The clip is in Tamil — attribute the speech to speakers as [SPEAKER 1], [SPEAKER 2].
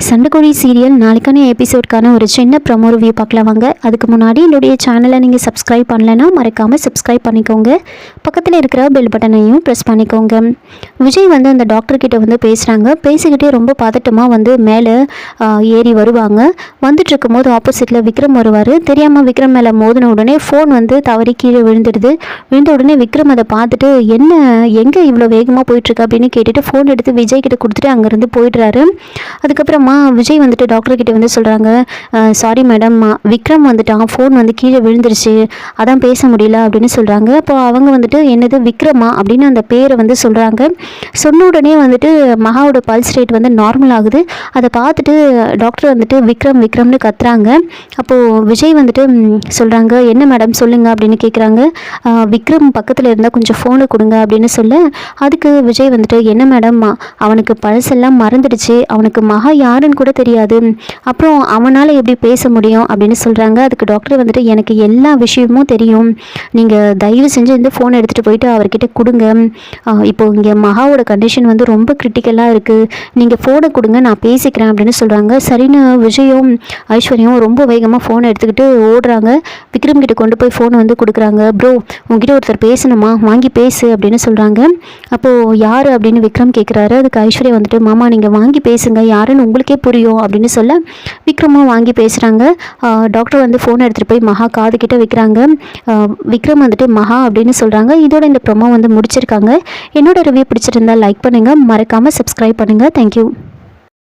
[SPEAKER 1] சண்டைக்கோழி சீரியல் நாளைக்கான எபிசோட்கான ஒரு சின்ன ப்ரோமோ ரிவ்யூ பார்க்கலாம் வாங்க. அதுக்கு முன்னாடி என்னுடைய சேனலை நீங்கள் சப்ஸ்கிரைப் பண்ணலைன்னா மறக்காமல் சப்ஸ்கிரைப் பண்ணிக்கோங்க. பக்கத்தில் இருக்கிற பெல் பட்டனையும் ப்ரெஸ் பண்ணிக்கோங்க. விஜய் வந்து அந்த டாக்டர்கிட்ட வந்து பேசுகிறாங்க. பேசிக்கிட்டே ரொம்ப பதட்டமாக வந்து மேலே ஏறி வருவாங்க. வந்துட்டு இருக்கும்போது ஆப்போசிட்டில் விக்ரம் வருவார். தெரியாமல் விக்ரம் மேலே மோதின உடனே ஃபோன் வந்து தவறி கீழே விழுந்துடுது. விழுந்த உடனே விக்ரம் அதை பார்த்துட்டு என்ன எங்கே இவ்வளோ வேகமாக போயிட்டுருக்கு அப்படின்னு கேட்டுட்டு ஃபோன் எடுத்து விஜய் கிட்ட கொடுத்துட்டு அங்கேருந்து போயிடுறாரு. அதுக்கப்புறமா விஜய் வந்துட்டு டாக்டர்கிட்ட வந்து சொல்கிறாங்க, சாரி மேடம், விக்ரம் வந்துட்டான், ஃபோன் வந்து கீழே விழுந்துருச்சு, அதான் பேச முடியல அப்படின்னு சொல்கிறாங்க. அப்போ அவங்க வந்துட்டு என்னது விக்ரமா அப்படின்னு அந்த பேரை வந்து சொல்கிறாங்க. சொன்ன உடனே வந்துட்டு மகாவோட பல்ஸ் ரேட் வந்து நார்மல் ஆகுது. அதை பார்த்துட்டு டாக்டர் வந்துட்டு விக்ரம் விக்ரம்னு கத்துறாங்க. அப்போது விஜய் வந்துட்டு சொல்கிறாங்க, என்ன மேடம் சொல்லுங்கள் அப்படின்னு கேட்குறாங்க. விக்ரம் பக்கத்தில் இருந்தால் கொஞ்சம் ஃபோனை கொடுங்க அப்படின்னு சொல்ல, அதுக்கு விஜய் வந்துட்டு என்ன மேடம் அவனுக்கு பழசெல்லாம் மறந்துடுச்சு, அவனுக்கு மகா யாருன்னு கூட தெரியாது, அப்புறம் அவனால் எப்படி பேச முடியும் அப்படின்னு சொல்கிறாங்க. அதுக்கு டாக்டர் வந்துட்டு எனக்கு எல்லா விஷயமும் தெரியும், நீங்கள் தயவு செஞ்சு இந்த ஃபோனை எடுத்துகிட்டு போயிட்டு அவர்கிட்ட கொடுங்க, இப்போது இங்கே மகாவோட கண்டிஷன் வந்து ரொம்ப கிரிட்டிக்கலாக இருக்குது, நீங்கள் ஃபோனை கொடுங்க நான் பேசிக்கிறேன் அப்படின்னு சொல்கிறாங்க. சரின்னு விஜயும் ஐஸ்வர்யாவும் ரொம்ப வேகமாக ஃபோனை எடுத்துக்கிட்டு ஓடுறாங்க. விக்ரம் கிட்ட கொண்டு போய் ஃபோனை வந்து கொடுக்குறாங்க. ப்ரோ உங்ககிட்ட ஒருத்தர் பேசணுமா, வாங்கி பேசு அப்படின்னு சொல்கிறாங்க. அப்போது யார் அப்படின்னு விக்ரம் கேட்குறாரு. அதுக்கு ஐஸ்வர்யா வந்துட்டு மாமா நீங்கள் வாங்கி பேசுங்க, யாருன்னு உங்களுக்கே புரியும் அப்படின்னு சொல்ல விக்ரமும் வாங்கி பேசுகிறாங்க. டாக்டர் வந்து ஃபோனை எடுத்துகிட்டு போய் மகா காது கிட்ட வைக்கிறாங்க. விக்ரம் வந்துட்டு மகா அப்படின்னு சொல்கிறாங்க. இதோட இந்த ப்ரோமோ வந்து முடிச்சிருக்காங்க. என்னோட ரிவ்யூ பிடிச்சிருந்தா லைக் பண்ணுங்கள், மறக்காமல் சப்ஸ்கிரைப் பண்ணுங்கள். தேங்க்யூ.